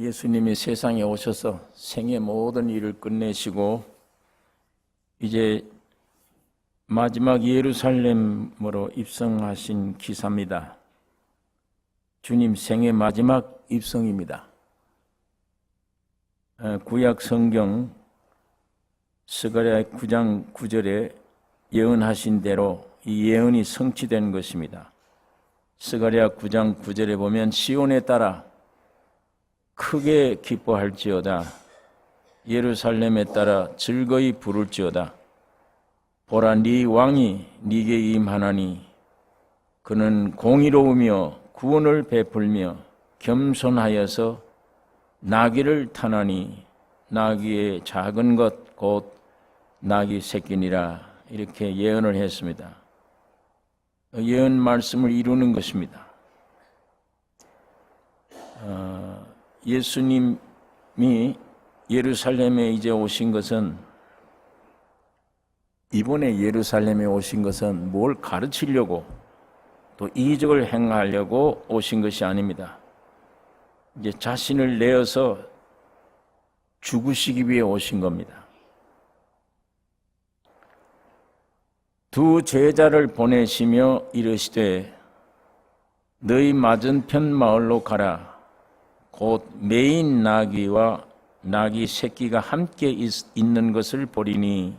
예수님이 세상에 오셔서 생의 모든 일을 끝내시고 이제 마지막 예루살렘으로 입성하신 기사입니다. 주님 생의 마지막 입성입니다. 구약 성경 스가랴 9장 9절에 예언하신 대로 이 예언이 성취된 것입니다. 스가랴 9장 9절에 보면 시온에 따라 크게 기뻐할지어다. 예루살렘에 따라 즐거이 부를지어다. 보라, 네 왕이 네게 임하나니 그는 공의로우며 구원을 베풀며 겸손하여서 나귀를 타나니 나귀의 작은 것 곧 나귀 새끼니라. 이렇게 예언을 했습니다. 예언 말씀을 이루는 것입니다. 예수님이 예루살렘에 이제 오신 것은, 이번에 예루살렘에 오신 것은 뭘 가르치려고 또 이적을 행하려고 오신 것이 아닙니다. 이제 자신을 내어서 죽으시기 위해 오신 겁니다. 두 제자를 보내시며 이르시되 너희 맞은편 마을로 가라. 곧 매인 나귀와 나귀 새끼가 함께 있는 것을 보리니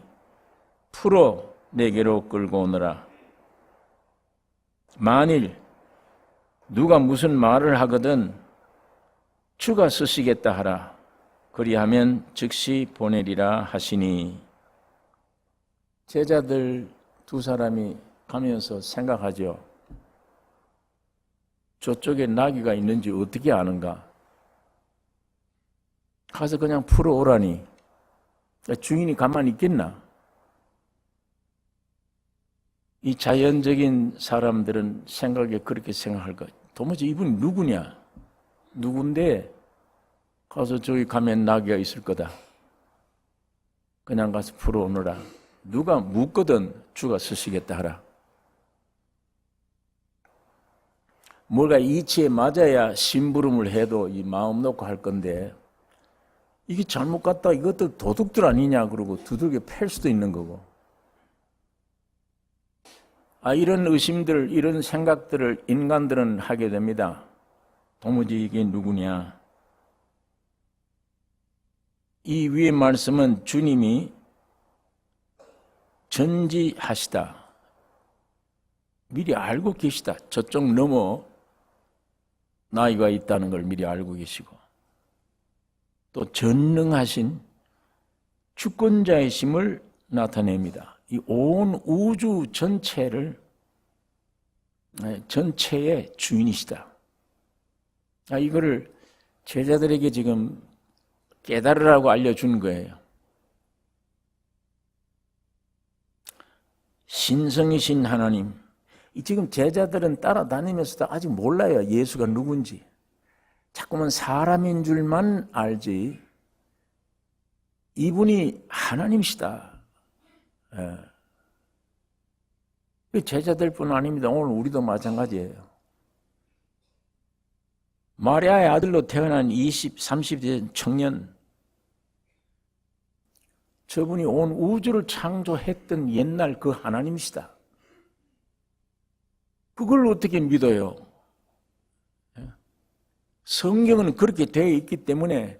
풀어 내게로 끌고 오너라. 만일 누가 무슨 말을 하거든 주가 쓰시겠다 하라. 그리하면 즉시 보내리라 하시니, 제자들 두 사람이 가면서 생각하죠. 저쪽에 나귀가 있는지 어떻게 아는가? 가서 그냥 풀어오라니 주인이 가만히 있겠나? 이 자연적인 사람들은 생각에 그렇게 생각할 것. 도무지 이분이 누구냐? 누군데 가서 저기 가면 나귀가 있을 거다. 그냥 가서 풀어오느라. 누가 묻거든 주가 쓰시겠다 하라. 뭔가 이치에 맞아야 심부름을 해도 이 마음 놓고 할 건데, 이게 잘못 갔다 이것도 도둑들 아니냐 그러고 두들겨 팰 수도 있는 거고. 이런 의심들, 이런 생각들을 인간들은 하게 됩니다. 도무지 이게 누구냐. 이 위의 말씀은 주님이 전지하시다. 미리 알고 계시다. 저쪽 넘어 나이가 있다는 걸 미리 알고 계시고, 또 전능하신 주권자이심을 나타냅니다. 이 온 우주 전체의 주인이시다. 이거를 제자들에게 지금 깨달으라고 알려준 거예요. 신성이신 하나님. 지금 제자들은 따라다니면서도 아직 몰라요. 예수가 누군지. 자꾸만 사람인 줄만 알지. 이분이 하나님이시다. 제자들뿐 아닙니다. 오늘 우리도 마찬가지예요. 마리아의 아들로 태어난 20, 30대 청년, 저분이 온 우주를 창조했던 옛날 그 하나님이시다. 그걸 어떻게 믿어요? 성경은 그렇게 되어 있기 때문에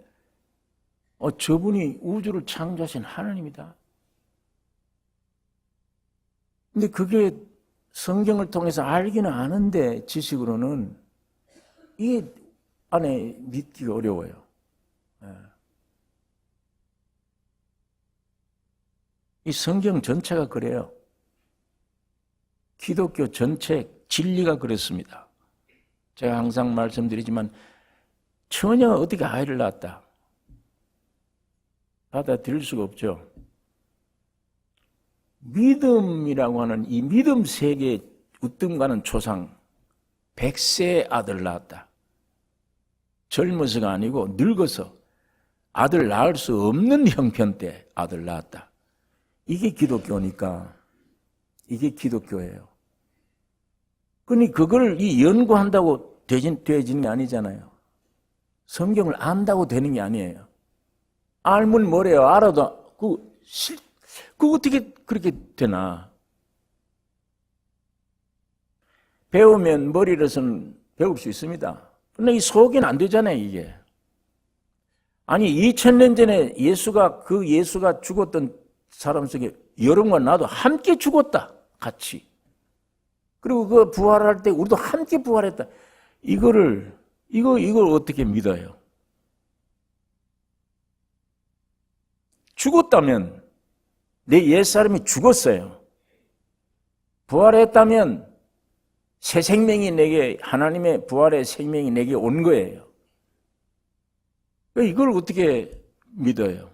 저분이 우주를 창조하신 하나님이다. 근데 그게 성경을 통해서 알기는 아는데 지식으로는 이게 안에 믿기가 어려워요. 이 성경 전체가 그래요. 기독교 전체 진리가 그렇습니다. 제가 항상 말씀드리지만 처녀가 어떻게 아이를 낳았다? 받아들일 수가 없죠. 믿음이라고 하는 이 믿음 세계에 우뜸 가는 초상, 100세 아들 낳았다. 젊어서가 아니고 늙어서 아들 낳을 수 없는 형편 때 아들 낳았다. 이게 기독교니까, 이게 기독교예요. 그러니 그걸 연구한다고 되지는 게 아니잖아요. 성경을 안다고 되는 게 아니에요. 알면 뭐래요? 알아도 그거 어떻게 그렇게 되나? 배우면 머리로서는 배울 수 있습니다. 그런데 이 속에는 안 되잖아요, 이게. 아니 2000년 전에 예수가 죽었던 사람 속에 여러분과 나도 함께 죽었다. 같이. 그리고 그 부활할 때 우리도 함께 부활했다. 이걸 어떻게 믿어요? 죽었다면 내 옛사람이 죽었어요. 부활했다면 새 생명이 하나님의 부활의 생명이 내게 온 거예요. 이걸 어떻게 믿어요?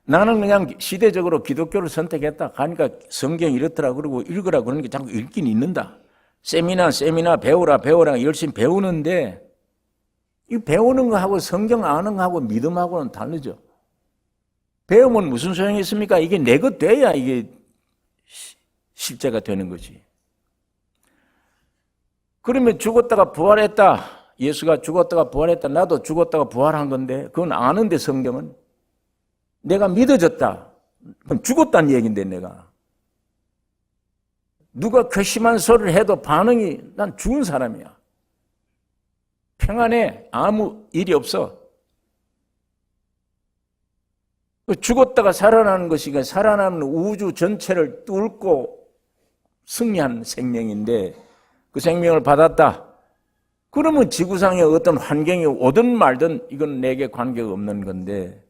나는 그냥 시대적으로 기독교를 선택했다. 가니까 성경 이렇더라 그러고 읽으라 그러는 게 자꾸 읽긴 읽는다. 세미나 배우라 열심히 배우는데 이 배우는 거하고 성경 아는 거하고 믿음하고는 다르죠. 배우면 무슨 소용이 있습니까? 이게 내 것 돼야 이게 실제가 되는 거지. 그러면 죽었다가 부활했다. 예수가 죽었다가 부활했다. 나도 죽었다가 부활한 건데 그건 아는데 성경은 내가 믿어졌다. 그럼 죽었다는 얘기인데 내가. 누가 괘씸한 소리를 해도 반응이 난 죽은 사람이야. 평안해. 아무 일이 없어. 죽었다가 살아나는 것이 살아나는 우주 전체를 뚫고 승리한 생명인데 그 생명을 받았다. 그러면 지구상에 어떤 환경이 오든 말든 이건 내게 관계가 없는 건데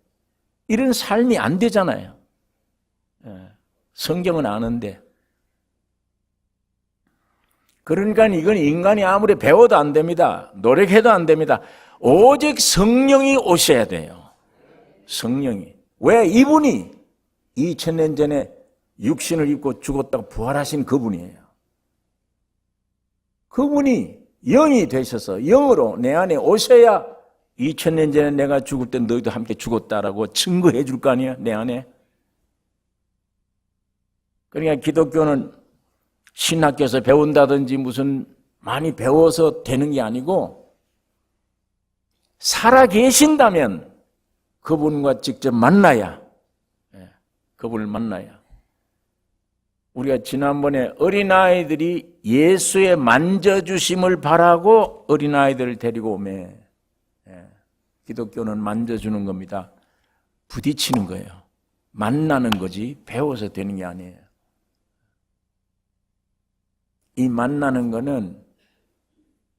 이런 삶이 안 되잖아요. 성경은 아는데. 그러니까 이건 인간이 아무리 배워도 안 됩니다. 노력해도 안 됩니다. 오직 성령이 오셔야 돼요. 성령이. 왜? 이분이 2000년 전에 육신을 입고 죽었다가 부활하신 그분이에요. 그분이 영이 되셔서 영으로 내 안에 오셔야 2000년 전에 내가 죽을 때 너희도 함께 죽었다라고 증거해 줄 거 아니야, 내 안에. 그러니까 기독교는 신학교에서 배운다든지 무슨 많이 배워서 되는 게 아니고 살아 계신다면 그분과 직접 만나야, 그분을 만나야. 우리가 지난번에 어린아이들이 예수의 만져주심을 바라고 어린아이들을 데리고 오매. 기독교는 만져주는 겁니다. 부딪히는 거예요. 만나는 거지 배워서 되는 게 아니에요. 이 만나는 거는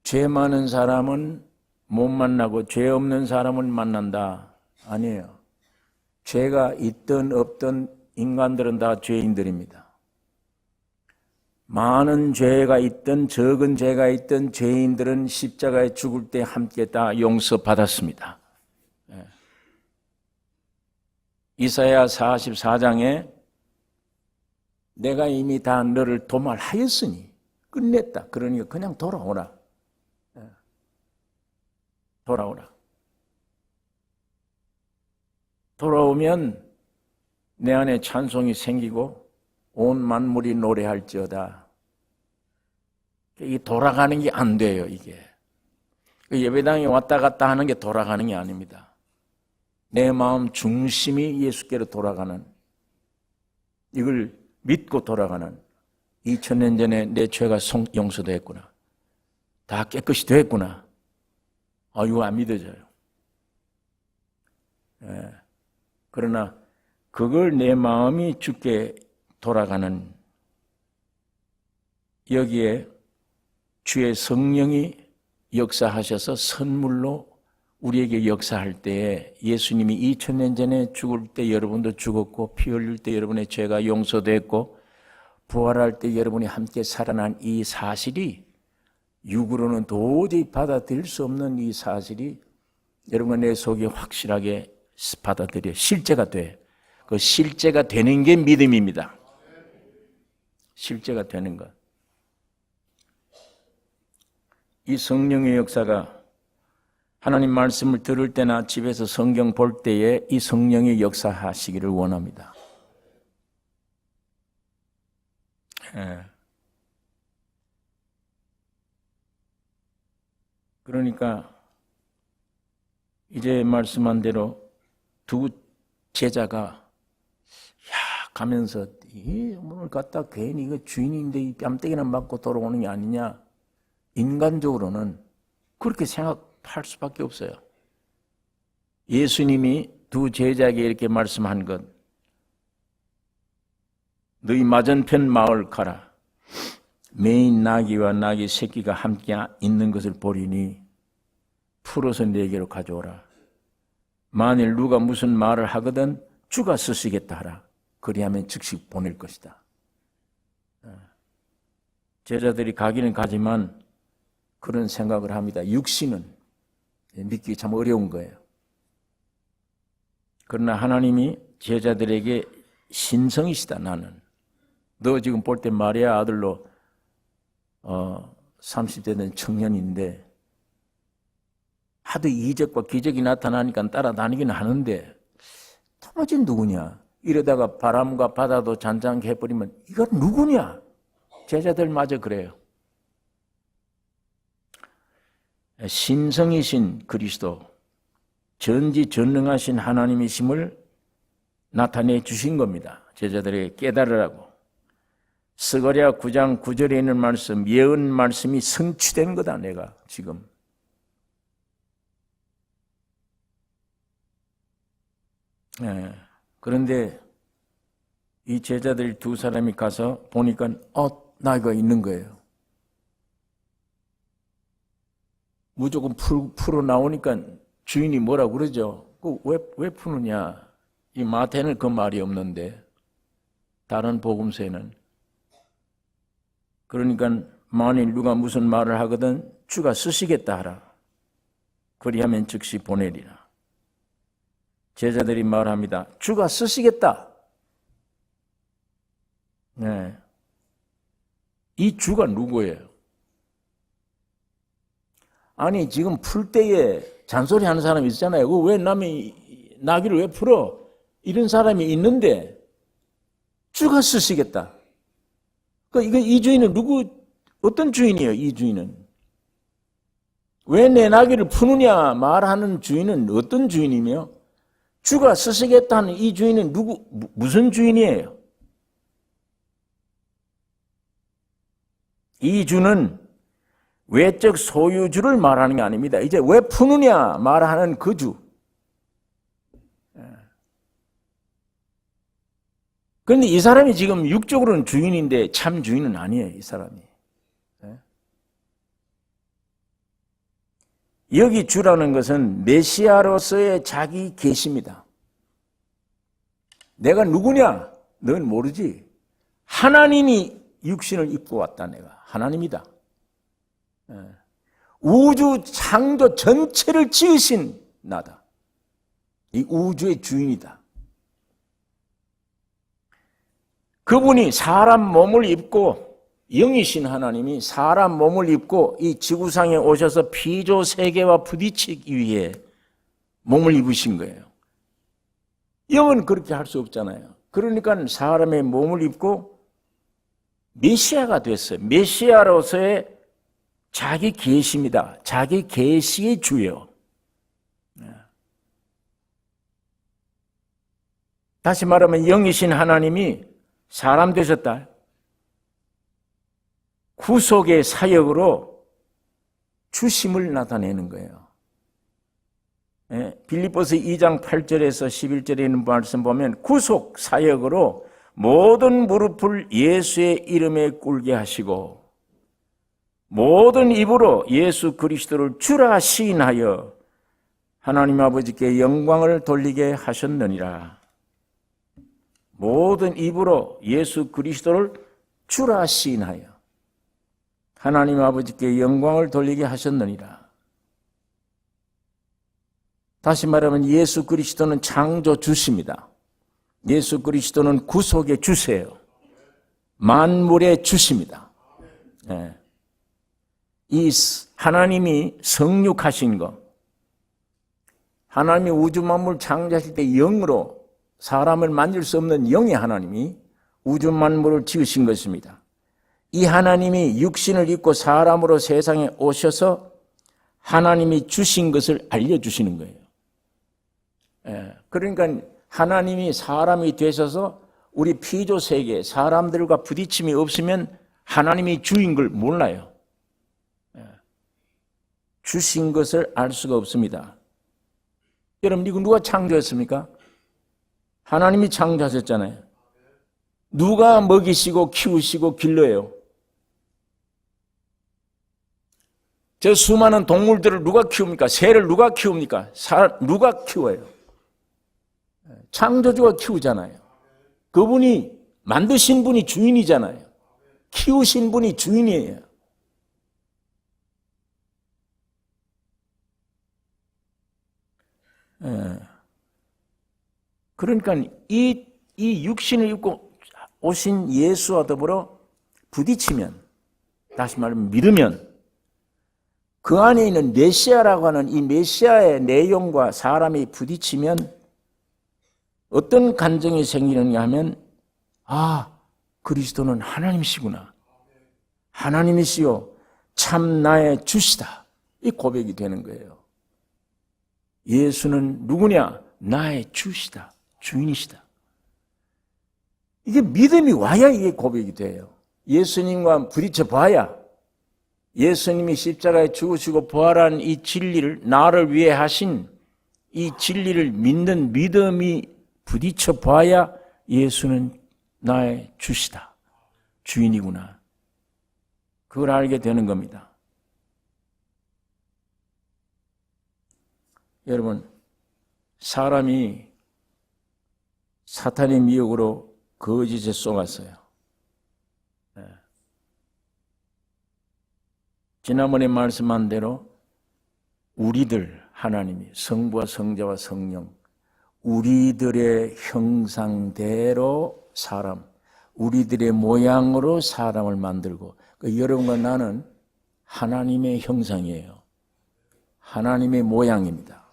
죄 많은 사람은 못 만나고 죄 없는 사람은 만난다. 아니에요. 죄가 있든 없든 인간들은 다 죄인들입니다. 많은 죄가 있든 적은 죄가 있든 죄인들은 십자가에 죽을 때 함께 다 용서받았습니다. 이사야 44장에 내가 이미 다 너를 도말하였으니 끝냈다. 그러니까 그냥 돌아오라. 돌아오라. 돌아오면 내 안에 찬송이 생기고 온 만물이 노래할지어다. 이 돌아가는 게 안 돼요, 이게. 예배당에 왔다 갔다 하는 게 돌아가는 게 아닙니다. 내 마음 중심이 예수께로 돌아가는, 이걸 믿고 돌아가는, 2000년 전에 내 죄가 용서됐구나. 다 깨끗이 됐구나. 이거 안 믿어져요. 그러나 그걸 내 마음이 주께 돌아가는, 여기에 주의 성령이 역사하셔서 선물로 우리에게 역사할 때에 예수님이 2000년 전에 죽을 때 여러분도 죽었고 피 흘릴 때 여러분의 죄가 용서됐고 부활할 때 여러분이 함께 살아난 이 사실이, 육으로는 도저히 받아들일 수 없는 이 사실이 여러분 내 속에 확실하게 받아들여 실제가 돼. 그 실제가 되는 게 믿음입니다. 실제가 되는 것. 이 성령의 역사가 하나님 말씀을 들을 때나 집에서 성경 볼 때에 이 성령의 역사하시기를 원합니다. 그러니까 이제 말씀한 대로 두 제자가 가면서 이 문을 갖다 괜히 이거 주인인데 이 뺨때기나 맞고 돌아오는 게 아니냐. 인간적으로는 그렇게 생각할 수밖에 없어요. 예수님이 두 제자에게 이렇게 말씀한 것. 너희 맞은편 마을 가라. 매인 나귀와 나귀 새끼가 함께 있는 것을 보리니 풀어서 내게로 가져오라. 만일 누가 무슨 말을 하거든 주가 쓰시겠다 하라. 그리하면 즉시 보낼 것이다. 제자들이 가기는 가지만 그런 생각을 합니다. 육신은 믿기 참 어려운 거예요. 그러나 하나님이 제자들에게 신성이시다. 나는 너 지금 볼 때 마리아 아들로 30대 된 청년인데 하도 이적과 기적이 나타나니까 따라다니긴 하는데 도무지 누구냐. 이러다가 바람과 바다도 잔잔하게 해버리면 이건 누구냐? 제자들마저 그래요. 신성이신 그리스도, 전지전능하신 하나님이심을 나타내 주신 겁니다. 제자들에게 깨달으라고. 스가랴 9장 9절에 있는 말씀, 예언 말씀이 성취된 거다. 내가 지금. 그런데 이 제자들 두 사람이 가서 보니까 나귀가 있는 거예요. 무조건 풀어 나오니까 주인이 뭐라고 그러죠? 왜 푸느냐? 이 마태는 그 말이 없는데 다른 복음서에는. 그러니까 만일 누가 무슨 말을 하거든 주가 쓰시겠다 하라. 그리하면 즉시 보내리라. 제자들이 말합니다. 주가 쓰시겠다. 네. 이 주가 누구예요? 아니 지금 풀 때에 잔소리 하는 사람이 있잖아요. 왜 남이 나귀를 왜 풀어? 이런 사람이 있는데 주가 쓰시겠다. 이 주인은 어떤 주인이에요? 이 주인은 왜 내 나귀를 푸느냐 말하는 주인은 어떤 주인이며 주가 쓰시겠다는 이 주인은 무슨 주인이에요? 이 주는 외적 소유주를 말하는 게 아닙니다. 이제 왜 푸느냐 말하는 그 주. 그런데 이 사람이 지금 육적으로는 주인인데 참 주인은 아니에요. 이 사람이. 여기 주라는 것은 메시아로서의 자기 계시입니다. 내가 누구냐? 넌 모르지. 하나님이 육신을 입고 왔다. 내가 하나님이다. 우주 창조 전체를 지으신 나다. 이 우주의 주인이다. 그분이 사람 몸을 입고 영이신 하나님이 사람 몸을 입고 이 지구상에 오셔서 피조 세계와 부딪히기 위해 몸을 입으신 거예요. 영은 그렇게 할 수 없잖아요. 그러니까 사람의 몸을 입고 메시아가 됐어요. 메시아로서의 자기 계시입니다. 자기 계시의 주요. 다시 말하면 영이신 하나님이 사람 되셨다. 구속의 사역으로 주심을 나타내는 거예요. 빌립보서 2장 8절에서 11절에 있는 말씀 보면 구속 사역으로 모든 무릎을 예수의 이름에 꿇게 하시고 모든 입으로 예수 그리스도를 주라 시인하여 하나님 아버지께 영광을 돌리게 하셨느니라. 모든 입으로 예수 그리스도를 주라 시인하여 하나님 아버지께 영광을 돌리게 하셨느니라. 다시 말하면 예수 그리스도는 창조주십니다. 예수 그리스도는 구속의 주세요. 만물의 주십니다. 네. 이 하나님이 성육하신 것, 하나님이 우주 만물 창조하실 때 영으로 사람을 만질 수 없는 영의 하나님이 우주 만물을 지으신 것입니다. 이 하나님이 육신을 입고 사람으로 세상에 오셔서 하나님이 주신 것을 알려주시는 거예요. 그러니까 하나님이 사람이 되셔서 우리 피조 세계 사람들과 부딪힘이 없으면 하나님이 주인 걸 몰라요. 주신 것을 알 수가 없습니다. 여러분, 이거 누가 창조했습니까? 하나님이 창조하셨잖아요. 누가 먹이시고 키우시고 길러요? 저 수많은 동물들을 누가 키웁니까? 새를 누가 키웁니까? 누가 키워요? 창조주가 키우잖아요. 그분이 만드신 분이 주인이잖아요. 키우신 분이 주인이에요. 그러니까 이 육신을 입고 오신 예수와 더불어 부딪히면, 다시 말하면 믿으면, 그 안에 있는 메시아라고 하는 이 메시아의 내용과 사람이 부딪히면 어떤 감정이 생기느냐 하면, 아, 그리스도는 하나님이시구나. 하나님이시요 참 나의 주시다. 이 고백이 되는 거예요. 예수는 누구냐? 나의 주시다. 주인이시다. 이게 믿음이 와야 이게 고백이 돼요. 예수님과 부딪혀 봐야, 예수님이 십자가에 죽으시고 부활한 이 진리를, 나를 위해 하신 이 진리를 믿는 믿음이 부딪혀 봐야 예수는 나의 주시다. 주인이구나. 그걸 알게 되는 겁니다. 여러분, 사람이 사탄의 미혹으로 거짓에 속았어요. 지난번에 말씀한 대로 우리들, 하나님이 성부와 성자와 성령, 우리들의 형상대로 사람, 우리들의 모양으로 사람을 만들고, 여러분과 나는 하나님의 형상이에요. 하나님의 모양입니다.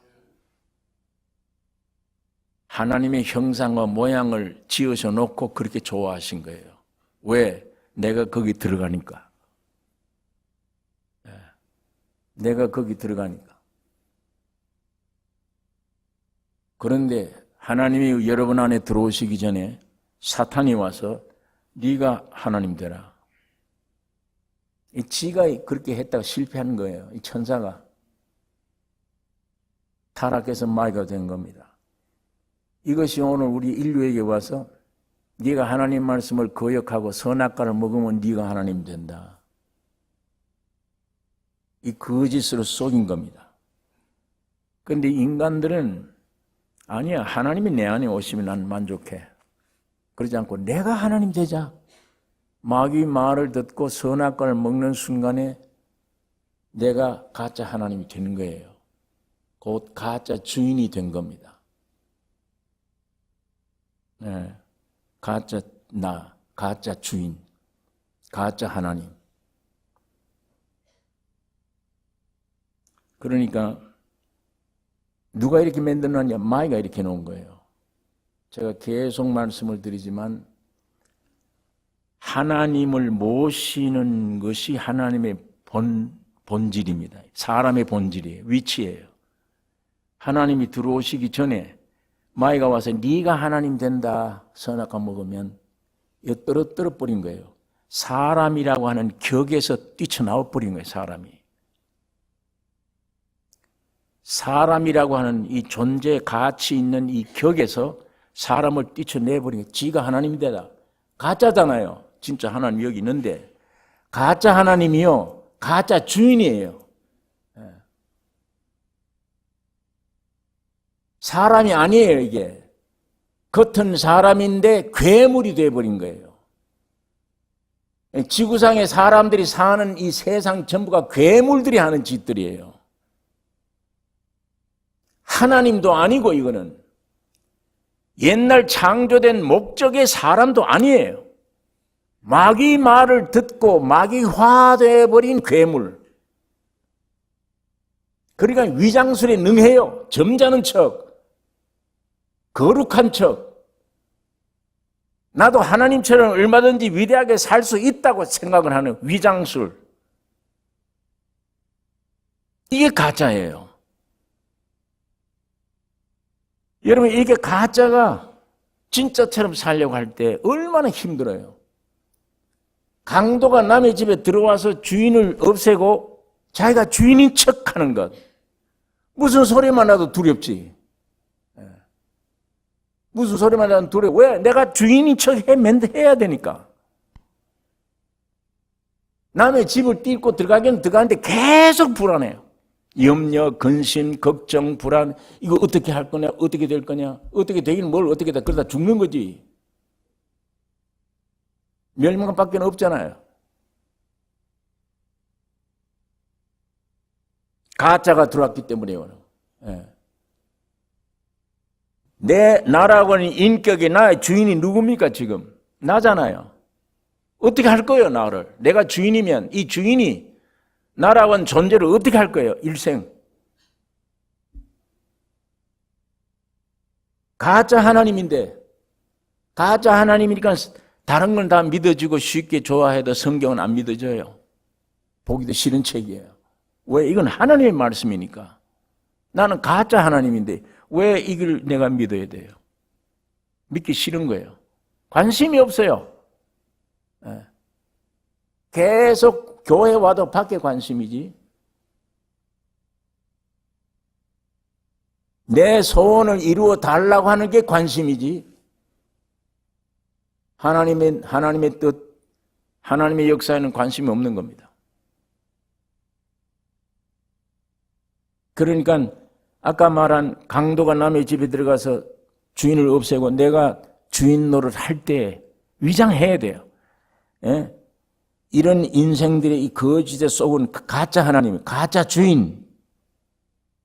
하나님의 형상과 모양을 지으셔 놓고 그렇게 좋아하신 거예요. 왜? 내가 거기 들어가니까. 내가 거기 들어가니까. 그런데 하나님이 여러분 안에 들어오시기 전에 사탄이 와서 네가 하나님 되라. 이 지가 그렇게 했다가 실패한 거예요. 이 천사가 타락해서 마귀가 된 겁니다. 이것이 오늘 우리 인류에게 와서 네가 하나님 말씀을 거역하고 선악과를 먹으면 네가 하나님 된다. 이 거짓으로 속인 겁니다. 그런데 인간들은 아니야, 하나님이 내 안에 오시면 난 만족해. 그러지 않고 내가 하나님 되자. 마귀 말을 듣고 선악과를 먹는 순간에 내가 가짜 하나님이 되는 거예요. 곧 가짜 주인이 된 겁니다. 네, 가짜 나, 가짜 주인, 가짜 하나님. 그러니까 누가 이렇게 만들었냐? 마귀가 이렇게 놓은 거예요. 제가 계속 말씀을 드리지만 하나님을 모시는 것이 하나님의 본질입니다. 사람의 본질이에요. 위치예요. 하나님이 들어오시기 전에 마귀가 와서 네가 하나님 된다 선악과 먹으면 떨어뜨려 버린 거예요. 사람이라고 하는 격에서 뛰쳐나와 버린 거예요. 사람이라고 하는 이 존재 가치 있는 이 격에서 사람을 뛰쳐내버린 거예요. 지가 하나님이 되다. 가짜잖아요. 진짜 하나님 여기 있는데 가짜 하나님이요, 가짜 주인이에요. 사람이 아니에요. 이게 겉은 사람인데 괴물이 되어버린 거예요. 지구상에 사람들이 사는 이 세상 전부가 괴물들이 하는 짓들이에요. 하나님도 아니고 이거는 옛날 창조된 목적의 사람도 아니에요. 마귀 말을 듣고 마귀화되어버린 괴물. 그러니까 위장술에 능해요. 점잖은 척, 거룩한 척. 나도 하나님처럼 얼마든지 위대하게 살 수 있다고 생각을 하는 위장술. 이게 가짜예요. 여러분, 이게 가짜가 진짜처럼 살려고 할 때 얼마나 힘들어요. 강도가 남의 집에 들어와서 주인을 없애고 자기가 주인인 척 하는 것. 무슨 소리만 나도 두렵지. 무슨 소리만 나도 두려워. 왜? 내가 주인인 척 해야 되니까. 남의 집을 뚫고 들어가긴 들어가는데 계속 불안해요. 염려, 근심, 걱정, 불안. 이거 어떻게 할 거냐? 어떻게 될 거냐? 어떻게 되긴 뭘 어떻게 돼? 그러다 죽는 거지. 멸망밖에 없잖아요. 가짜가 들어왔기 때문에요. 나라고 하는 인격이 나의 주인이 누굽니까 지금? 나잖아요. 어떻게 할 거예요 나를? 내가 주인이면 이 주인이 나라고 하는 존재를 어떻게 할 거예요? 일생. 가짜 하나님인데 가짜 하나님이니까 다른 건 다 믿어지고 쉽게 좋아해도 성경은 안 믿어져요. 보기도 싫은 책이에요. 왜? 이건 하나님의 말씀이니까. 나는 가짜 하나님인데 왜 이걸 내가 믿어야 돼요? 믿기 싫은 거예요. 관심이 없어요. 계속 교회 와도 밖에 관심이지. 내 소원을 이루어 달라고 하는 게 관심이지. 하나님의 뜻, 하나님의 역사에는 관심이 없는 겁니다. 그러니까 아까 말한 강도가 남의 집에 들어가서 주인을 없애고 내가 주인 노릇 할 때 위장해야 돼요. 예? 이런 인생들의 이 거짓에 속은 가짜 하나님, 가짜 주인,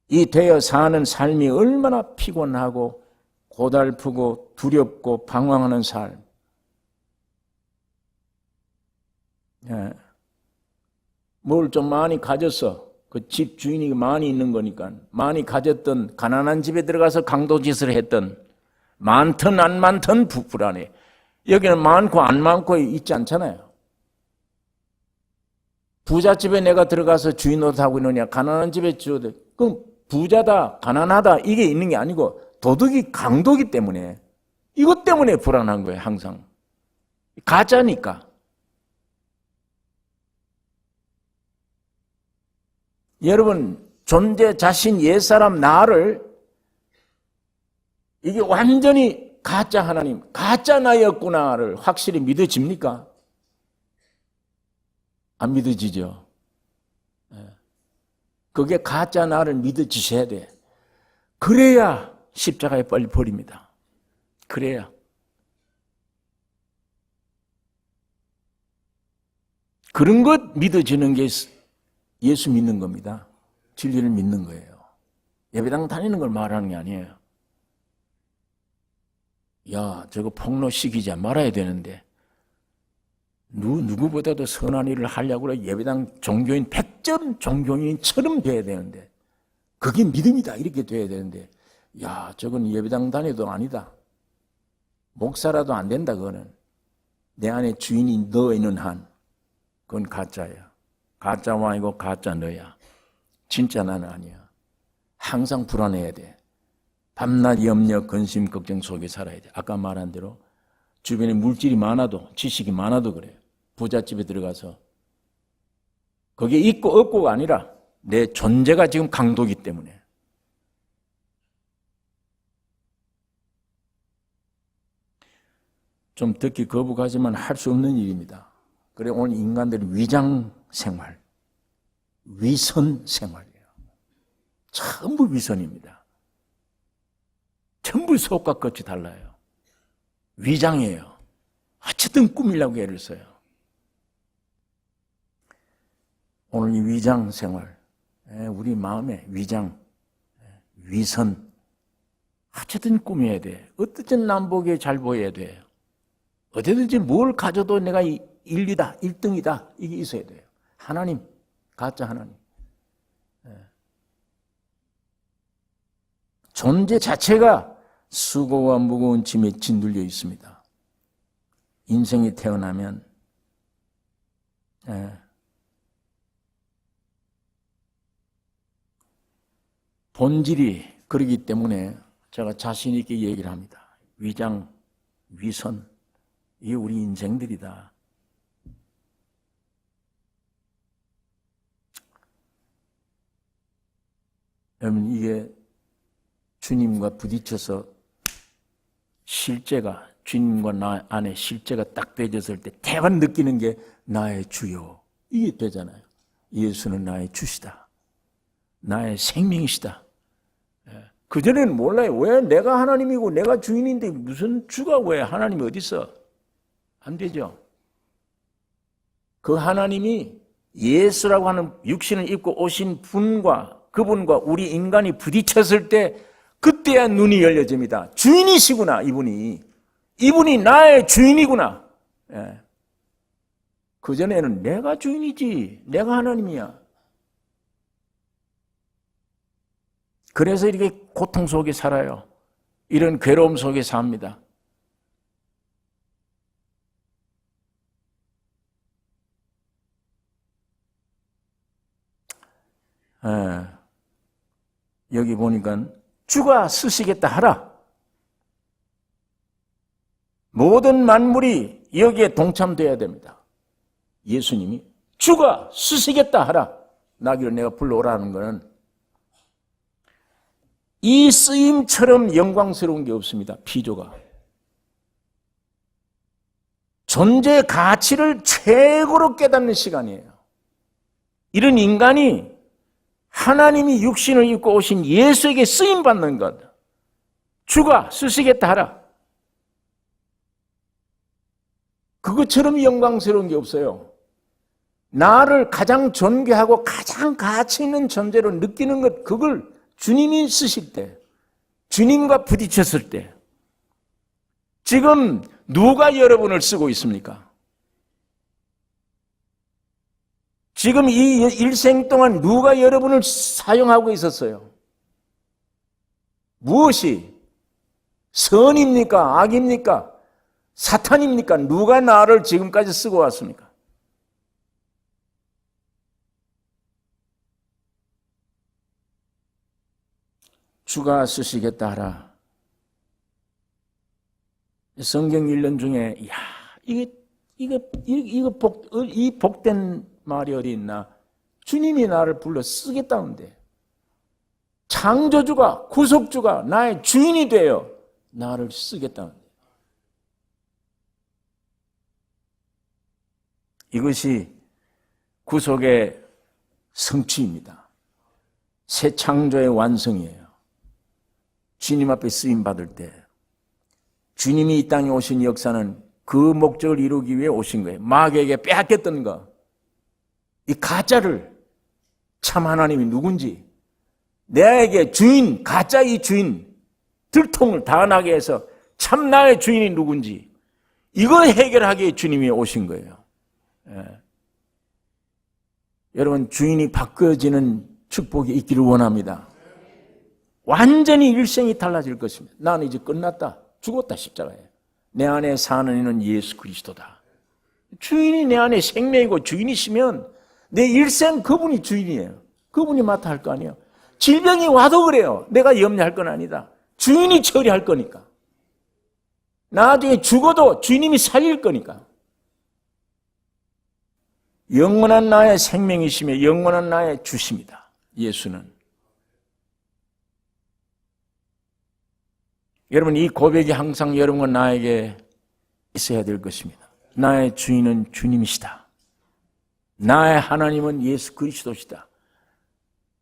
이 되어 사는 삶이 얼마나 피곤하고 고달프고 두렵고 방황하는 삶. 예. 뭘 좀 많이 가졌어. 그 집 주인이 많이 있는 거니까. 많이 가졌던 가난한 집에 들어가서 강도짓을 했던 많든 안 많든 불안해. 여기는 많고 안 많고 있지 않잖아요. 부잣집에 내가 들어가서 주인 노릇하고 있느냐, 가난한 집에 주어도, 그럼 부자다, 가난하다, 이게 있는 게 아니고 도덕이 강도기 때문에, 이것 때문에 불안한 거예요, 항상. 가짜니까. 여러분, 존재 자신, 옛사람, 나를, 이게 완전히 가짜 하나님, 가짜 나였구나를 확실히 믿어집니까? 안 믿어지죠. 그게 가짜 나를 믿어지셔야 돼. 그래야 십자가에 빨리 버립니다. 그래야. 그런 것 믿어지는 게 예수 믿는 겁니다. 진리를 믿는 거예요. 예배당 다니는 걸 말하는 게 아니에요. 야, 저거 폭로시키지 말아야 되는데 누구보다도 선한 일을 하려고 그래. 예배당 종교인 100점 종교인처럼 돼야 되는데 그게 믿음이다 이렇게 돼야 되는데 야, 저건 예배당 다녀도 아니다. 목사라도 안 된다. 그거는 내 안에 주인이 너 있는 한 그건 가짜야. 가짜 왕이고 가짜 너야. 진짜 나는 아니야. 항상 불안해야 돼. 밤낮 염려, 근심, 걱정 속에 살아야 돼. 아까 말한 대로 주변에 물질이 많아도 지식이 많아도 그래요. 부잣집에 들어가서 거기에 있고 없고가 아니라 내 존재가 지금 강도기 때문에 좀 듣기 거북하지만 할 수 없는 일입니다. 그래 오늘 인간들이 위장 생활, 위선 생활이에요. 전부 위선입니다. 전부 속과 끝이 달라요. 위장이에요. 어쨌든 꾸미려고 애를 써요. 오늘 이 위장 생활, 우리 마음에 위장, 위선, 어쨌든 꾸며야 돼. 어쨌든 남보기에 잘 보여야 돼. 어디든지 뭘 가져도 내가 1위다, 1등이다 이게 있어야 돼요. 하나님, 가짜 하나님. 존재 자체가 수고와 무거운 짐에 짓눌려 있습니다. 인생이 태어나면 본질이 그러기 때문에 제가 자신 있게 얘기를 합니다. 위장, 위선, 이게 우리 인생들이다. 여러분, 이게 주님과 부딪혀서 실제가, 주님과 나 안에 실제가 딱 되어졌을 때 대만 느끼는 게 나의 주요, 이게 되잖아요. 예수는 나의 주시다, 나의 생명이시다. 그전에는 몰라요. 왜 내가 하나님이고 내가 주인인데 무슨 주가 왜 하나님이 어디 있어? 안 되죠. 그 하나님이 예수라고 하는 육신을 입고 오신 분과 그분과 우리 인간이 부딪혔을 때 그때야 눈이 열려집니다. 주인이시구나, 이분이 나의 주인이구나. 예. 그전에는 내가 주인이지, 내가 하나님이야. 그래서 이렇게 고통 속에 살아요. 이런 괴로움 속에 삽니다. 여기 보니까 주가 쓰시겠다 하라. 모든 만물이 여기에 동참돼야 됩니다. 예수님이 주가 쓰시겠다 하라. 나귀를 내가 불러오라는 것은 이 쓰임처럼 영광스러운 게 없습니다. 피조가. 존재의 가치를 최고로 깨닫는 시간이에요. 이런 인간이 하나님이 육신을 입고 오신 예수에게 쓰임받는 것. 주가 쓰시겠다 하라. 그것처럼 영광스러운 게 없어요. 나를 가장 존귀하고 가장 가치 있는 존재로 느끼는 것, 그걸 주님이 쓰실 때, 주님과 부딪혔을 때, 지금 누가 여러분을 쓰고 있습니까? 지금 이 일생 동안 누가 여러분을 사용하고 있었어요? 무엇이? 선입니까? 악입니까? 사탄입니까? 누가 나를 지금까지 쓰고 왔습니까? 주가 쓰시겠다 하라. 성경 1년 중에, 이 복된 말이 어디 있나? 주님이 나를 불러 쓰겠다는데, 창조주가, 구속주가 나의 주인이 되어 나를 쓰겠다는데, 이것이 구속의 성취입니다. 새 창조의 완성이에요. 주님 앞에 쓰임받을 때 주님이 이 땅에 오신 역사는 그 목적을 이루기 위해 오신 거예요. 마귀에게 빼앗겼던 거, 이 가짜를, 참 하나님이 누군지, 내에게 주인, 가짜 이 주인 들통을 다 나게 해서 참 나의 주인이 누군지, 이걸 해결하기 위해 주님이 오신 거예요. 예. 여러분, 주인이 바뀌어지는 축복이 있기를 원합니다. 완전히 일생이 달라질 것입니다. 나는 이제 끝났다. 죽었다, 십자가에. 내 안에 사는 이는 예수 그리스도다. 주인이 내 안에 생명이고 주인이시면 내 일생 그분이 주인이에요. 그분이 맡아 할 거 아니에요. 질병이 와도 그래요. 내가 염려할 건 아니다. 주인이 처리할 거니까. 나중에 죽어도 주님이 살릴 거니까. 영원한 나의 생명이시며 영원한 나의 주십니다. 예수는. 여러분, 이 고백이 항상 여러분과 나에게 있어야 될 것입니다. 나의 주인은 주님이시다. 나의 하나님은 예수 그리스도시다.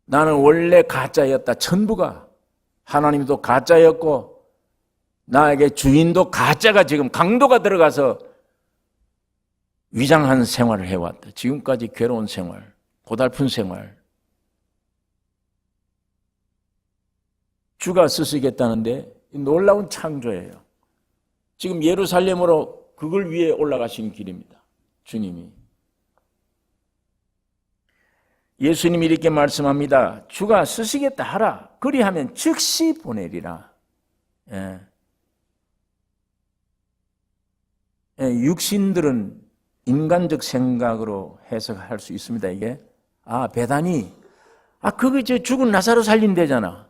나는 원래 가짜였다. 전부가. 하나님도 가짜였고 나에게 주인도 가짜가 지금 강도가 들어가서 위장한 생활을 해왔다. 지금까지 괴로운 생활, 고달픈 생활. 주가 쓰시겠다는데 놀라운 창조예요. 지금 예루살렘으로 그걸 위해 올라가신 길입니다. 주님이. 예수님이 이렇게 말씀합니다. 주가 쓰시겠다 하라. 그리하면 즉시 보내리라. 예. 육신들은 인간적 생각으로 해석할 수 있습니다. 이게 배단이 그거 저 죽은 나사로 살린대잖아.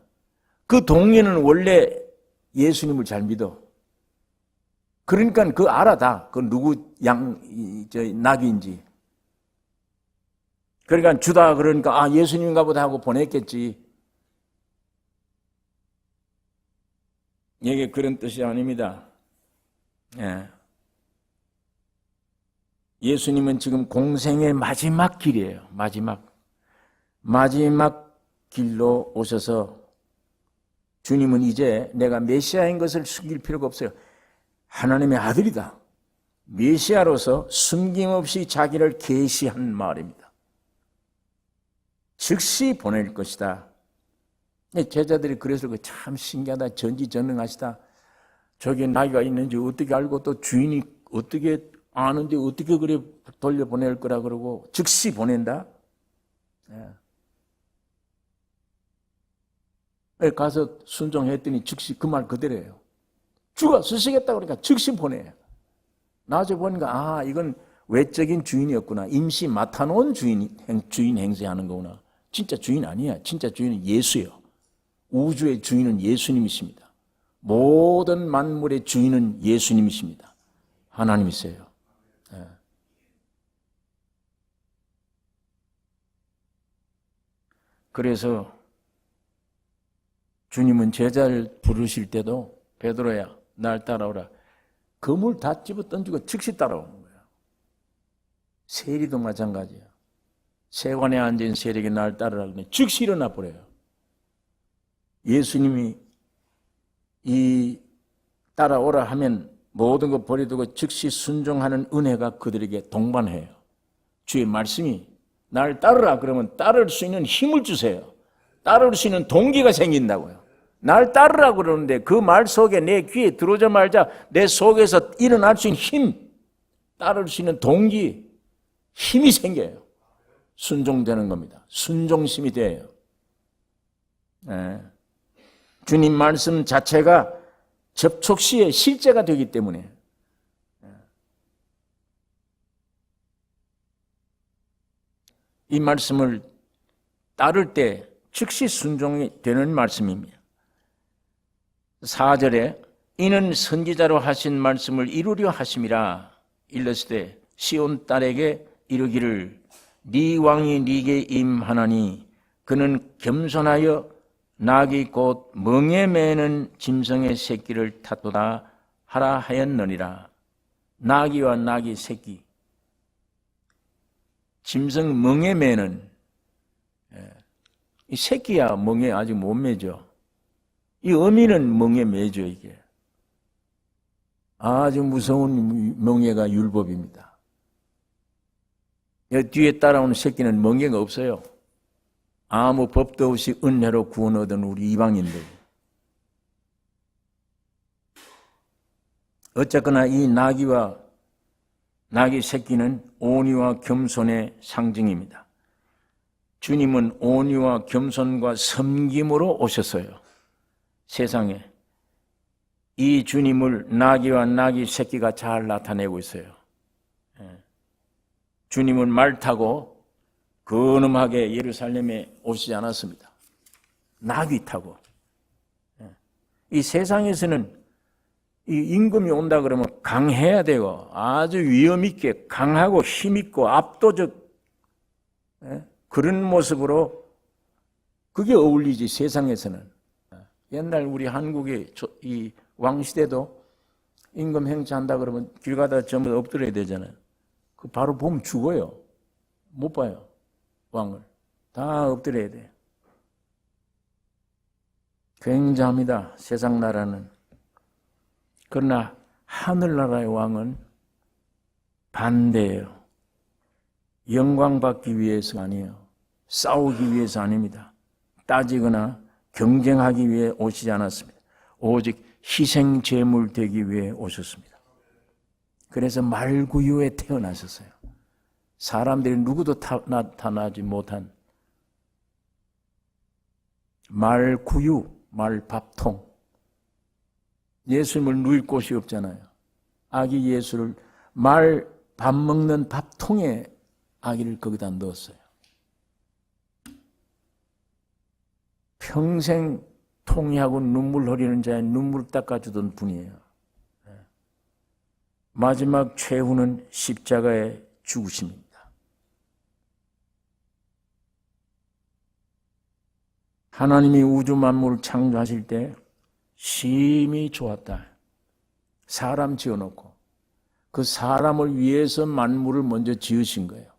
그 동료는 원래 예수님을 잘 믿어. 그러니까 그 알아 다. 그 누구 낙인지. 그러니까 주다 그러니까 아 예수님인가 보다 하고 보냈겠지. 이게 그런 뜻이 아닙니다. 예. 예수님은 지금 공생의 마지막 길이에요. 마지막 길로 오셔서 주님은 이제 내가 메시아인 것을 숨길 필요가 없어요. 하나님의 아들이다. 메시아로서 숨김없이 자기를 계시한 말입니다. 즉시 보낼 것이다. 제자들이 그래서 참 신기하다. 전지전능하시다. 저기 나이가 있는지 어떻게 알고 또 주인이 어떻게 아는데 어떻게 그래 돌려보낼 거라 그러고 즉시 보낸다. 가서 순종했더니 즉시 그 말 그대로예요. 주가 쓰시겠다 그러니까 즉시 보내요. 나중에 보니까 이건 외적인 주인이었구나. 임시 맡아놓은 주인 행세하는 거구나. 진짜 주인 아니야. 진짜 주인은 예수예요. 우주의 주인은 예수님이십니다. 모든 만물의 주인은 예수님이십니다. 하나님이세요. 그래서 주님은 제자를 부르실 때도 베드로야 날 따라오라. 그물 다 집어 던지고 즉시 따라오는 거야. 세리도 마찬가지야. 세관에 앉은 세리에게 날 따르라 그러면 즉시 일어나 버려요. 예수님이 이 따라오라 하면 모든 것 버려두고 즉시 순종하는 은혜가 그들에게 동반해요. 주의 말씀이 날 따르라 그러면 따를 수 있는 힘을 주세요. 따를 수 있는 동기가 생긴다고요. 날 따르라 그러는데 그 말 속에 내 귀에 들어오자마자 내 속에서 일어날 수 있는 힘, 따를 수 있는 동기, 힘이 생겨요. 순종되는 겁니다. 순종심이 돼요. 주님 말씀 자체가 접촉 시에 실제가 되기 때문에 이 말씀을 따를 때 즉시 순종이 되는 말씀입니다. 4절에 이는 선지자로 하신 말씀을 이루려 하심이라 일렀으되 시온 딸에게 이르기를 네 왕이 네게 임하나니 그는 겸손하여 낙이 곧 멍에 매는 짐승의 새끼를 탔도다 하라 하였느니라. 나귀와 나귀 새끼, 짐승 멍에 매는 이 새끼야 멍에 아직 못 매죠. 이 어미는 멍에 매죠. 이게 아주 무서운 멍에가 율법입니다. 뒤에 따라오는 새끼는 멍에가 없어요. 아무 법도 없이 은혜로 구원 얻은 우리 이방인들. 어쨌거나 이 나귀와 나귀 새끼는 온유와 겸손의 상징입니다. 주님은 온유와 겸손과 섬김으로 오셨어요. 세상에 이 주님을 나귀와 나귀 새끼가 잘 나타내고 있어요. 주님은 말 타고 근엄하게 예루살렘에 오시지 않았습니다. 나귀 타고. 이 세상에서는 이 임금이 온다 그러면 강해야 되고 아주 위험 있게 강하고 힘 있고 압도적 그런 모습으로 그게 어울리지 세상에서는. 옛날 우리 한국의 이 왕시대도 임금 행차한다 그러면 길 가다 전부 엎드려야 되잖아요. 그 바로 보면 죽어요. 못 봐요. 왕을. 다 엎드려야 돼요. 굉장합니다. 세상 나라는. 그러나 하늘나라의 왕은 반대예요. 영광받기 위해서 아니에요. 싸우기 위해서 아닙니다. 따지거나 경쟁하기 위해 오시지 않았습니다. 오직 희생 제물 되기 위해 오셨습니다. 그래서 말구유에 태어나셨어요. 사람들이 누구도 나타나지 못한 말구유, 말밥통. 예수님을 누일 곳이 없잖아요. 아기 예수를 밥 먹는 밥통에 아기를 거기다 넣었어요. 평생 통회하고 눈물 흘리는 자의 눈물 닦아주던 분이에요. 마지막 최후는 십자가의 죽으심입니다. 하나님이 우주 만물을 창조하실 때 심히 좋았다. 사람 지어놓고 그 사람을 위해서 만물을 먼저 지으신 거예요.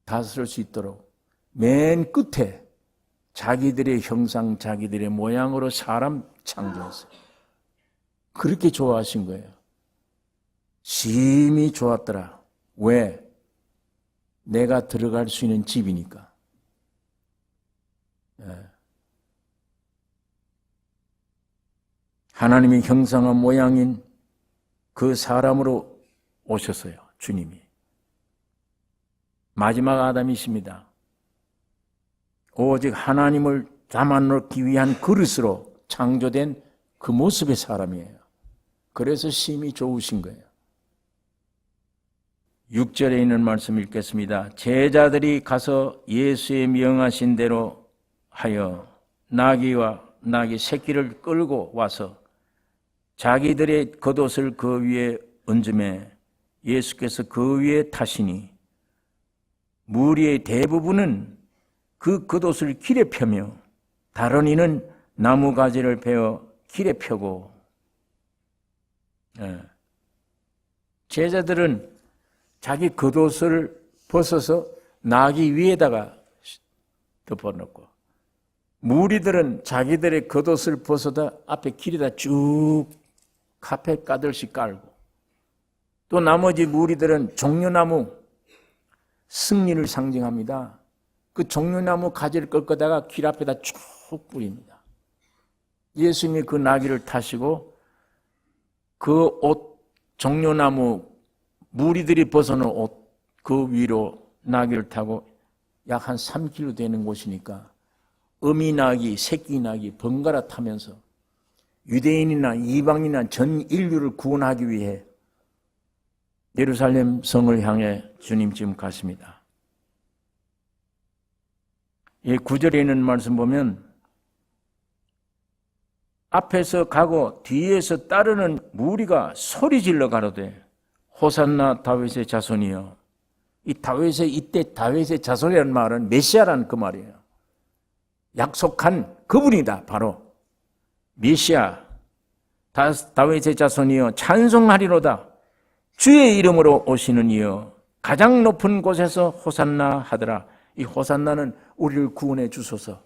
다스릴 수 있도록 맨 끝에 자기들의 형상, 자기들의 모양으로 사람 창조했어요. 그렇게 좋아하신 거예요. 심히 좋았더라. 왜? 내가 들어갈 수 있는 집이니까. 하나님의 형상과 모양인 그 사람으로 오셨어요. 주님이. 마지막 아담이십니다. 오직 하나님을 담아놓기 위한 그릇으로 창조된 그 모습의 사람이에요. 그래서 심히 좋으신 거예요. 6절에 있는 말씀 읽겠습니다. 제자들이 가서 예수의 명하신 대로 하여 나귀와 나귀 새끼를 끌고 와서 자기들의 겉옷을 그 위에 얹음에 예수께서 그 위에 타시니 무리의 대부분은 그 겉옷을 길에 펴며 다른 이는 나무 가지를 베어 길에 펴고 제자들은 자기 겉옷을 벗어서 나귀 위에다가 덮어놓고 무리들은 자기들의 겉옷을 벗어다 앞에 길에다 쭉 카펫 까듯이 깔고 또 나머지 무리들은 종려나무 승리를 상징합니다. 그 종려나무 가지를 꺾어다가 길 앞에다 쭉 뿌립니다. 예수님이 그 나귀를 타시고 그 옷 종려나무 무리들이 벗어놓은 옷 그 위로 나귀를 타고 약 한 3km 되는 곳이니까 어미 나귀, 새끼 나귀 번갈아 타면서 유대인이나 이방인이나 전 인류를 구원하기 위해 예루살렘 성을 향해 주님 지금 가십니다. 이 9절에 있는 말씀 보면 앞에서 가고 뒤에서 따르는 무리가 소리질러 가로되 호산나 다윗의 자손이여. 이 다윗의 이때 다윗의 자손이라는 말은 메시아라는 그 말이에요. 약속한 그분이다. 바로 메시아 다윗의 자손이여 찬송하리로다. 주의 이름으로 오시는 이여 가장 높은 곳에서 호산나 하더라. 이 호산나는 우리를 구원해 주소서.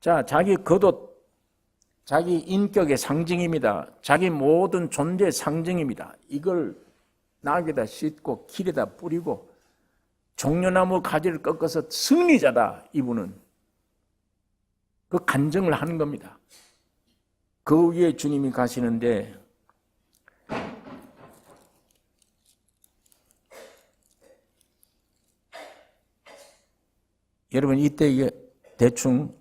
자, 자기 겉옷, 자기 인격의 상징입니다. 자기 모든 존재의 상징입니다. 이걸 나귀에다 싣고 길에다 뿌리고 종려나무 가지를 꺾어서 승리자다. 이분은 그 간증을 하는 겁니다. 그 위에 주님이 가시는데 여러분 이때 이게 대충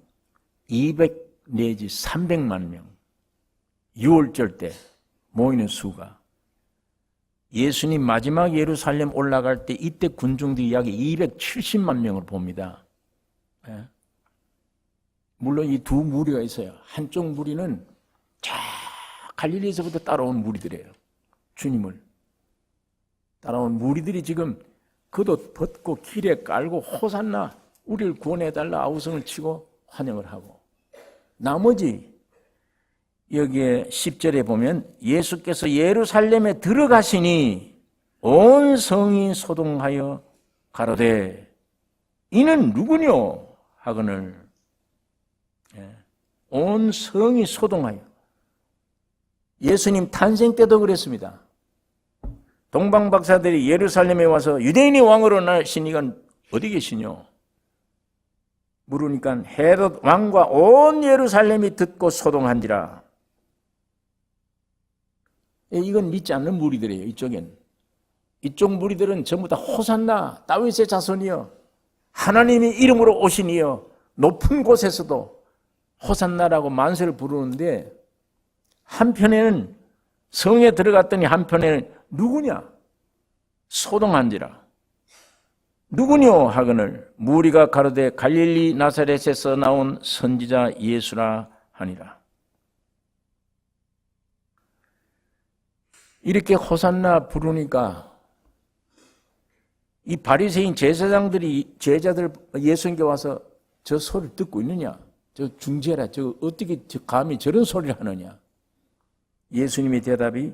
200 내지 300만 명 6월절 때 모이는 수가 예수님 마지막 예루살렘 올라갈 때 이때 군중들이 약 270만 명을 봅니다. 물론 이 두 무리가 있어요. 한쪽 무리는 자 갈릴리에서부터 따라온 무리들이에요. 주님을 따라온 무리들이 지금 겉옷 벗고 길에 깔고 호산나 우리를 구원해달라 아우성을 치고 환영을 하고 나머지 여기에 10절에 보면 예수께서 예루살렘에 들어가시니 온 성이 소동하여 가로되 이는 누구뇨 하거늘 온 성이 소동하여 예수님 탄생 때도 그랬습니다. 동방 박사들이 예루살렘에 와서 유대인이 왕으로 나신 이가 어디 계시뇨? 물으니까 헤롯 왕과 온 예루살렘이 듣고 소동한지라. 이건 믿지 않는 무리들이에요. 이쪽엔. 이쪽 무리들은 전부 다 호산나 다윗의 자손이여 하나님의 이름으로 오시니여 높은 곳에서도 호산나라고 만세를 부르는데 한편에는 성에 들어갔더니 한편에는 누구냐? 소동한지라. 누구뇨 하거늘 무리가 가로되 갈릴리 나사렛에서 나온 선지자 예수라 하니라. 이렇게 호산나 부르니까 이 바리새인 제사장들이 제자들 예수님께 와서 저 소리를 듣고 있느냐? 저 중재라, 저 어떻게 감히 저런 소리를 하느냐? 예수님의 대답이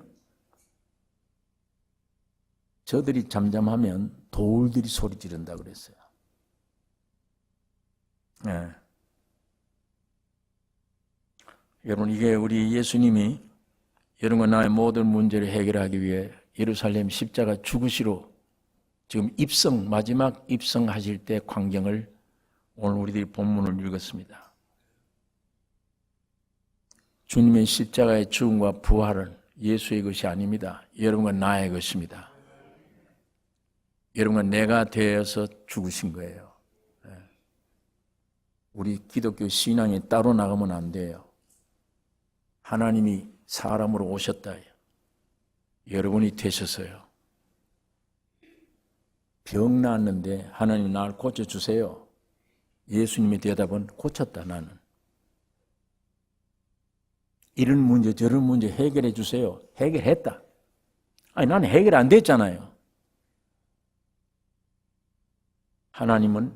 저들이 잠잠하면 돌들이 소리 지른다 그랬어요. 네. 여러분, 이게 우리 예수님이 여러분과 나의 모든 문제를 해결하기 위해 예루살렘 십자가 죽으시로 지금 마지막 입성하실 때 광경을 오늘 우리들이 본문을 읽었습니다. 주님의 십자가의 죽음과 부활은 예수의 것이 아닙니다. 여러분과 나의 것입니다. 여러분과 내가 되어서 죽으신 거예요. 우리 기독교 신앙이 따로 나가면 안 돼요. 하나님이 사람으로 오셨다. 여러분이 되셨어요. 병 났는데 하나님 나를 고쳐주세요. 예수님의 대답은 고쳤다 나는. 이런 문제 저런 문제 해결해 주세요. 해결했다. 아니 나는 해결 안 됐잖아요. 하나님은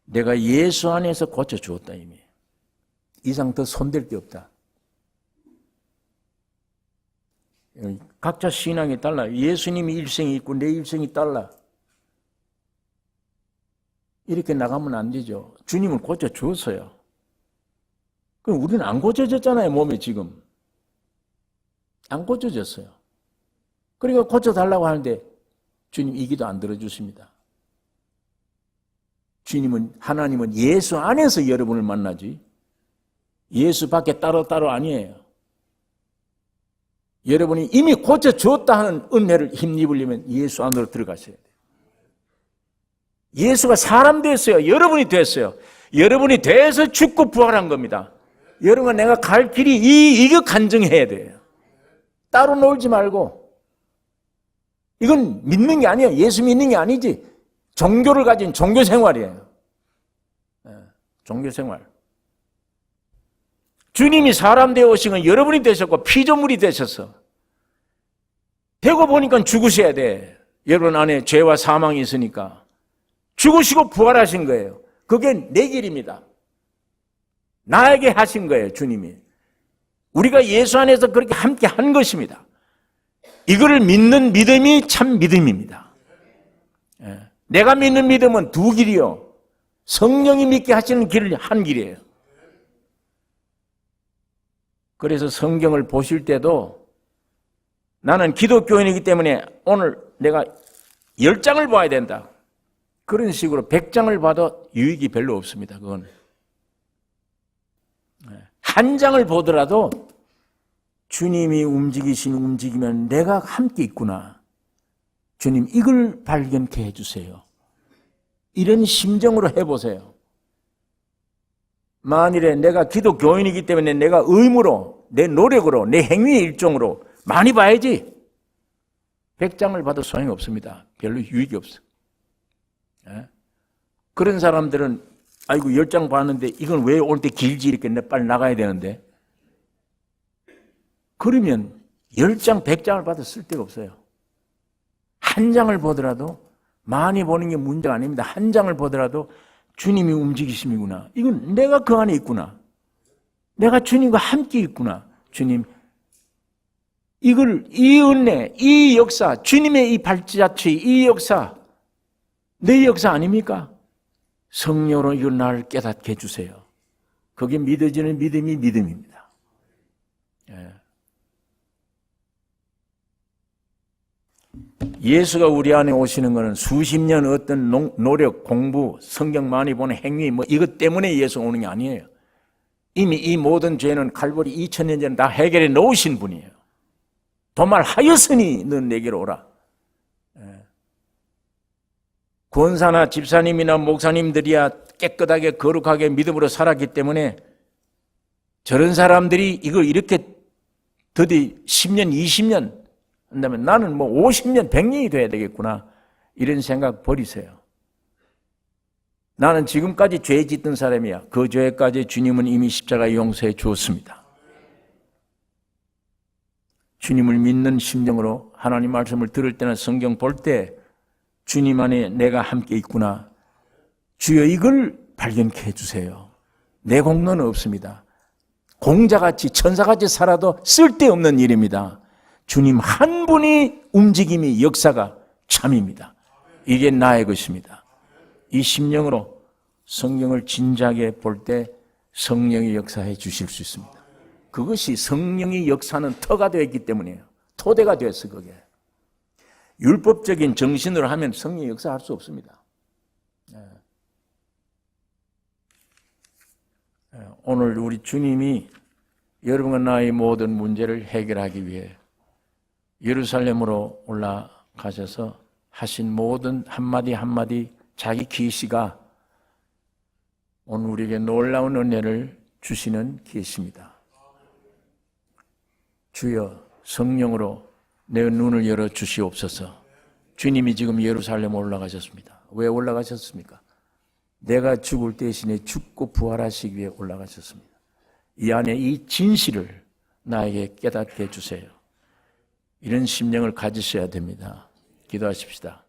내가 예수 안에서 고쳐주었다 이미. 이상 더 손댈 게 없다. 각자 신앙이 달라요. 예수님이 일생이 있고 내 일생이 달라. 이렇게 나가면 안 되죠. 주님은 고쳐주었어요. 그럼 우리는 안 고쳐졌잖아요. 몸에 지금. 안 고쳐졌어요. 그러니까 고쳐달라고 하는데 주님 이 기도 안 들어주십니다. 하나님은 예수 안에서 여러분을 만나지 예수 밖에 따로 아니에요. 여러분이 이미 고쳐주었다 하는 은혜를 힘입으려면 예수 안으로 들어가셔야 돼요. 예수가 사람 됐어요. 여러분이 됐어요. 여러분이 돼서 죽고 부활한 겁니다. 여러분 내가 갈 길이 이거 간증해야 돼요. 따로 놀지 말고. 이건 믿는 게 아니에요. 예수 믿는 게 아니지. 종교를 가진 종교생활이에요. 종교생활. 주님이 사람 되어 오신 건 여러분이 되셨고 피조물이 되셔서 되고 보니까 죽으셔야 돼. 여러분 안에 죄와 사망이 있으니까 죽으시고 부활하신 거예요. 그게 내 길입니다. 나에게 하신 거예요. 주님이. 우리가 예수 안에서 그렇게 함께 한 것입니다. 이거를 믿는 믿음이 참 믿음입니다. 내가 믿는 믿음은 두 길이요. 성령이 믿게 하시는 길을 한 길이에요. 그래서 성경을 보실 때도 나는 기독교인이기 때문에 오늘 내가 10장을 봐야 된다. 그런 식으로 100장을 봐도 유익이 별로 없습니다. 그건. 한 장을 보더라도 주님이 움직이면 내가 함께 있구나. 주님 이걸 발견케 해주세요. 이런 심정으로 해보세요. 만일에 내가 기독교인이기 때문에 내가 의무로 내 노력으로 내 행위의 일종으로 많이 봐야지 100장을 봐도 소용이 없습니다. 별로 유익이 없어. 그런 사람들은 아이고 10장 봤는데 이건 왜 올 때 길지 이렇게 빨리 나가야 되는데 그러면 10장 100장을 봐도 쓸데가 없어요. 한 장을 보더라도 많이 보는 게 문제가 아닙니다. 한 장을 보더라도 주님이 움직이심이구나. 이건 내가 그 안에 있구나. 내가 주님과 함께 있구나. 주님 이 은혜, 이 역사, 주님의 이 발자취, 이 역사 내 역사 아닙니까? 성령으로 이걸 나를 깨닫게 해주세요. 그게 믿어지는 믿음이 믿음입니다. 예수가 우리 안에 오시는 것은 수십 년 어떤 노력, 공부, 성경 많이 보는 행위 이것 때문에 예수 오는 게 아니에요. 이미 이 모든 죄는 칼보리 2000년 전에 다 해결해 놓으신 분이에요. 도말하였으니 넌 내게로 오라. 권사나 집사님이나 목사님들이야 깨끗하게 거룩하게 믿음으로 살았기 때문에 저런 사람들이 이걸 이렇게 더디 10년, 20년 한다면 나는 50년, 100년이 돼야 되겠구나. 이런 생각 버리세요. 나는 지금까지 죄 짓던 사람이야. 그 죄까지 주님은 이미 십자가에 용서해 주었습니다. 주님을 믿는 심정으로 하나님 말씀을 들을 때나 성경 볼 때 주님 안에 내가 함께 있구나. 주여 이걸 발견케 해주세요. 내 공로는 없습니다. 공자같이 천사같이 살아도 쓸데없는 일입니다. 주님 한 분이 움직임이 역사가 참입니다. 이게 나의 것입니다. 이 심령으로 성경을 진지하게 볼 때 성령이 역사해 주실 수 있습니다. 그것이 성령의 역사는 터가 되어 있기 때문이에요. 토대가 되었어 그게. 율법적인 정신으로 하면 성령의 역사할 수 없습니다. 오늘 우리 주님이 여러분과 나의 모든 문제를 해결하기 위해 예루살렘으로 올라가셔서 하신 모든 한마디 한마디 자기 계시가 오늘 우리에게 놀라운 은혜를 주시는 계시입니다. 주여 성령으로 내 눈을 열어 주시옵소서. 주님이 지금 예루살렘 올라가셨습니다. 왜 올라가셨습니까? 내가 죽을 대신에 죽고 부활하시기 위해 올라가셨습니다. 이 안에 이 진실을 나에게 깨닫게 해주세요. 이런 심령을 가지셔야 됩니다. 기도하십시다.